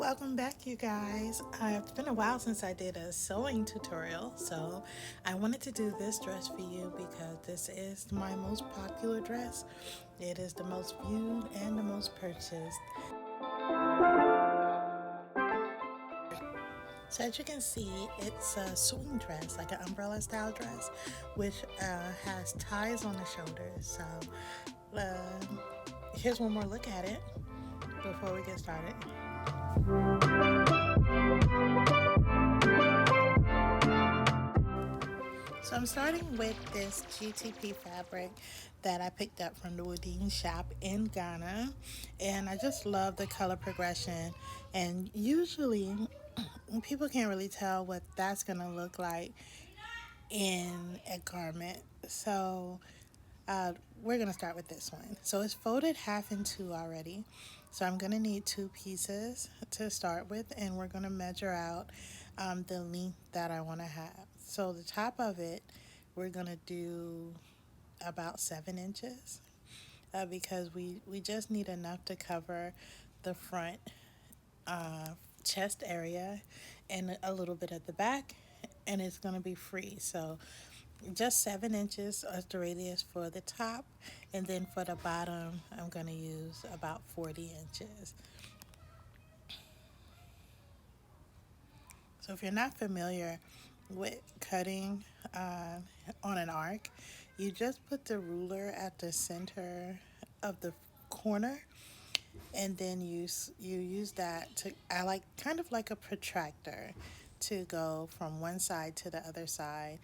welcome back, you guys. It's been a while since I did a sewing tutorial, so I wanted to do this dress for you because this is my most popular dress. It is the most viewed and the most purchased. So as you can see, it's a swing dress, like an umbrella style dress, which has ties on the shoulders. So here's one more look at it before we get started. So I'm starting with this GTP fabric that I picked up from the Woodine shop in Ghana, and I just love the color progression. And usually people can't really tell what that's gonna look like in a garment. So we're gonna start with this one. So it's folded half in two already. So I'm gonna need two pieces to start with, and we're gonna measure out the length that I want to have. So the top of it, we're gonna do about 7 inches because we just need enough to cover the front uh, chest area and a little bit at the back, and it's gonna be free. So just 7 inches as the radius for the top, and then for the bottom I'm going to use about 40 inches. So if you're not familiar with cutting on an arc, you just put the ruler at the center of the corner, and then you use that to, I like, kind of like a protractor, to go from one side to the other side.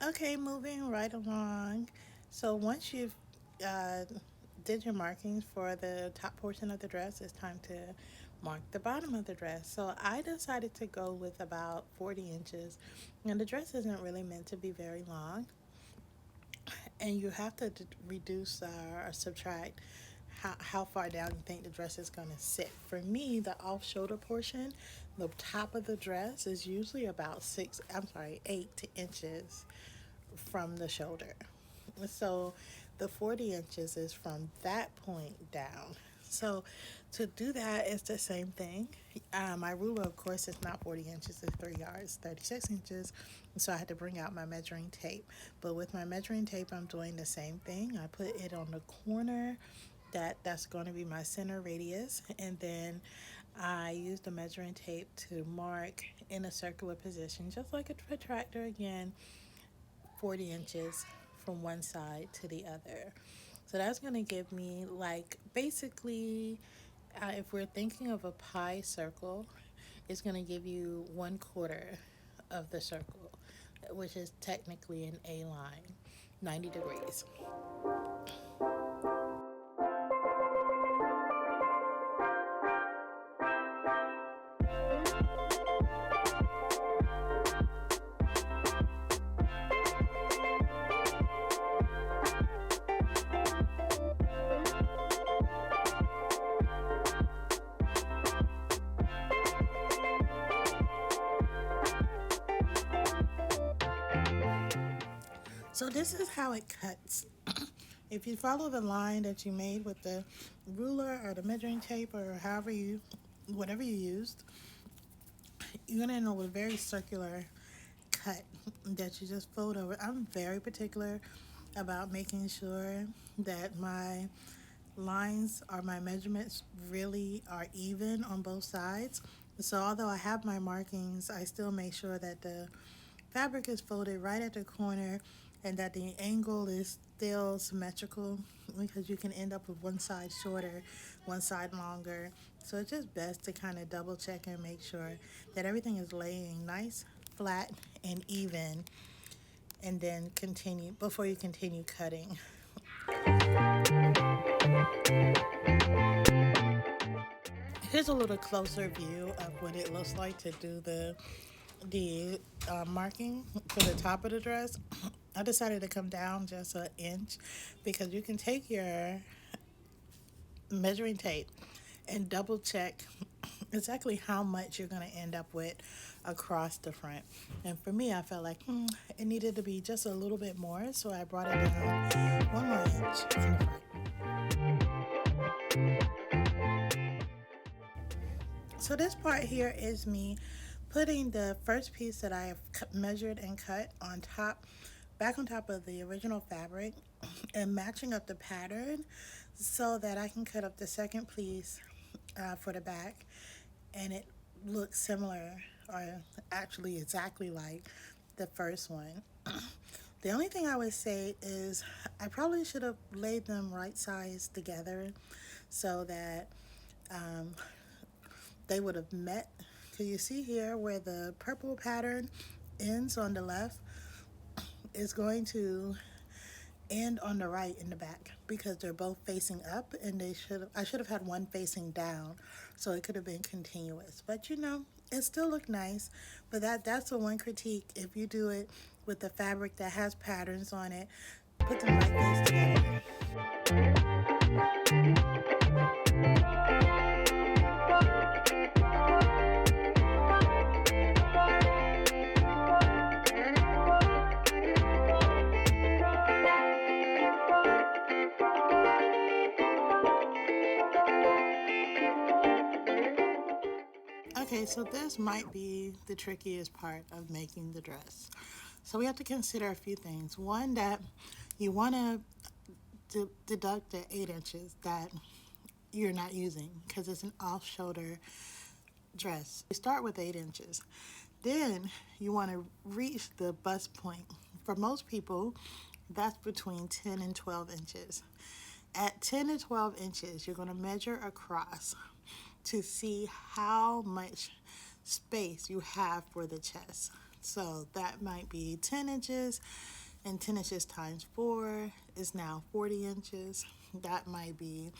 Okay, moving right along. So once you've uh, did your markings for the top portion of the dress, it's time to mark the bottom of the dress. So I decided to go with about 40 inches. And the dress isn't really meant to be very long. And you have to reduce or subtract how far down you think the dress is going to sit. For me, the off shoulder portion, the top of the dress is usually about 8 inches from the shoulder. So the 40 inches is from that point down. So to do that, it's the same thing. My ruler, of course, is not 40 inches, it's 3 yards, 36 inches. So I had to bring out my measuring tape. But with my measuring tape, I'm doing the same thing. I put it on the corner that's going to be my center radius, and then I use the measuring tape to mark in a circular position, just like a protractor again, 40 inches from one side to the other. So that's going to give me, like, basically, if we're thinking of a pie circle, it's going to give you 1/4 of the circle, which is technically an A line, 90 degrees. So this is how it cuts. If you follow the line that you made with the ruler or the measuring tape or whatever you used, you're gonna end up with a very circular cut that you just fold over. I'm very particular about making sure that my lines or my measurements really are even on both sides. So although I have my markings, I still make sure that the fabric is folded right at the corner and that the angle is still symmetrical, because you can end up with one side shorter, one side longer. So it's just best to kind of double check and make sure that everything is laying nice, flat, and even, and then continue before you continue cutting. Here's a little closer view of what it looks like to do the marking for the top of the dress. I decided to come down just an inch because you can take your measuring tape and double check exactly how much you're going to end up with across the front. And for me, I felt like it needed to be just a little bit more, so I brought it down 1 more inch in the front. So this part here is me putting the first piece that I have measured and cut on top, back on top of the original fabric, and matching up the pattern so that I can cut up the second piece for the back, and it looks similar, or actually exactly like the first one. The only thing I would say is I probably should have laid them right size together so that they would have met. Because you see here where the purple pattern ends on the left is going to end on the right in the back because they're both facing up, and I should have had one facing down so it could have been continuous. But it still looked nice. But that's the one critique. If you do it with the fabric that has patterns on it, put them right face together. Okay, so this might be the trickiest part of making the dress. So we have to consider a few things. One, that you want to deduct the 8 inches that you're not using because it's an off shoulder dress. You start with 8 inches. Then you want to reach the bust point. For most people, that's between 10 and 12 inches. At 10 to 12 inches, you're going to measure across to see how much space you have for the chest. So that might be 10 inches, and 10 inches times 4 is now 40 inches. That might be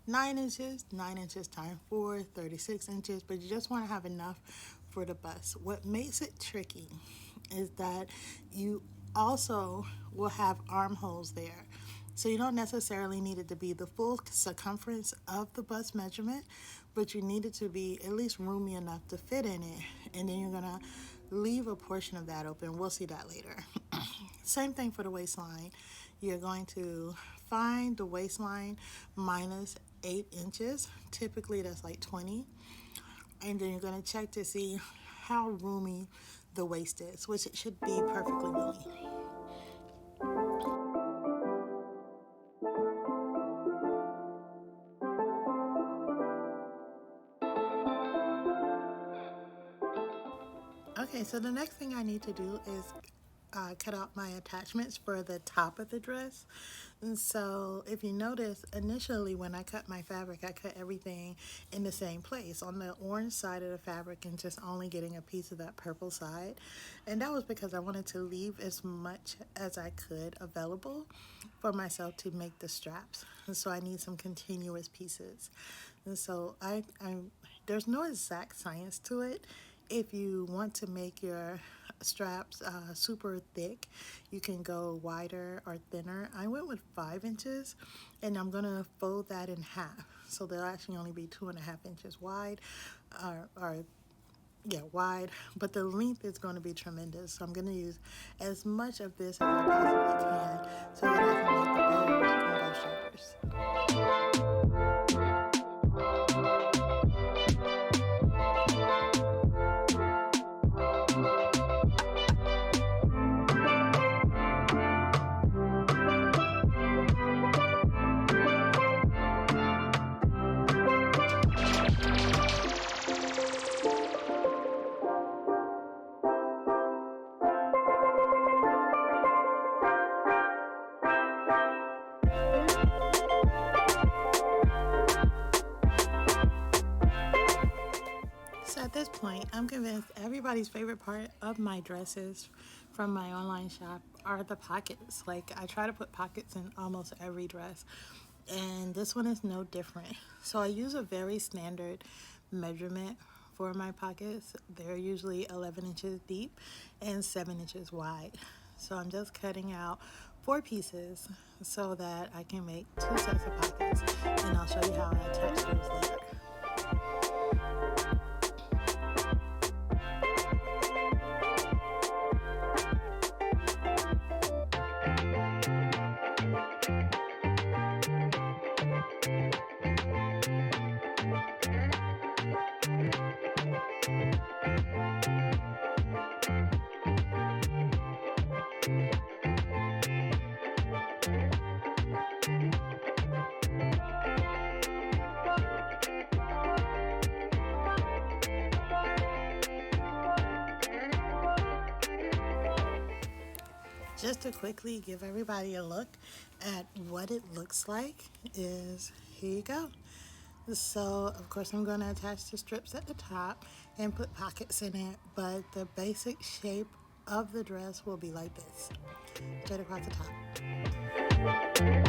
9 inches, 9 inches times 4, 36 inches, but you just want to have enough for the bust. What makes it tricky is that you also will have armholes there. So you don't necessarily need it to be the full circumference of the bust measurement, but you need it to be at least roomy enough to fit in it. And then you're going to leave a portion of that open. We'll see that later. Same thing for the waistline. You're going to find the waistline minus 8 inches. Typically that's like 20. And then you're going to check to see how roomy the waist is, which it should be perfectly roomy. Okay, so the next thing I need to do is cut out my attachments for the top of the dress. And so if you notice, initially when I cut my fabric, I cut everything in the same place on the orange side of the fabric and just only getting a piece of that purple side. And that was because I wanted to leave as much as I could available for myself to make the straps. And so I need some continuous pieces. And so there's no exact science to it. If you want to make your straps super thick, you can go wider or thinner. I went with 5 inches, and I'm gonna fold that in half, so they'll actually only be 2.5 inches wide, wide, but the length is going to be tremendous. So I'm going to use as much of this as I possibly can so that I can make the bows on both shoulders. So at this point, I'm convinced everybody's favorite part of my dresses from my online shop are the pockets. Like, I try to put pockets in almost every dress, and this one is no different. So I use a very standard measurement for my pockets. They're usually 11 inches deep and 7 inches wide. So I'm just cutting out 4 pieces so that I can make 2 sets of pockets, and I'll show you how I attach those later. just to quickly give everybody a look at what it looks like is here you go. So of course I'm going to attach the strips at the top and put pockets in it, but the basic shape of the dress will be like this, straight across the top.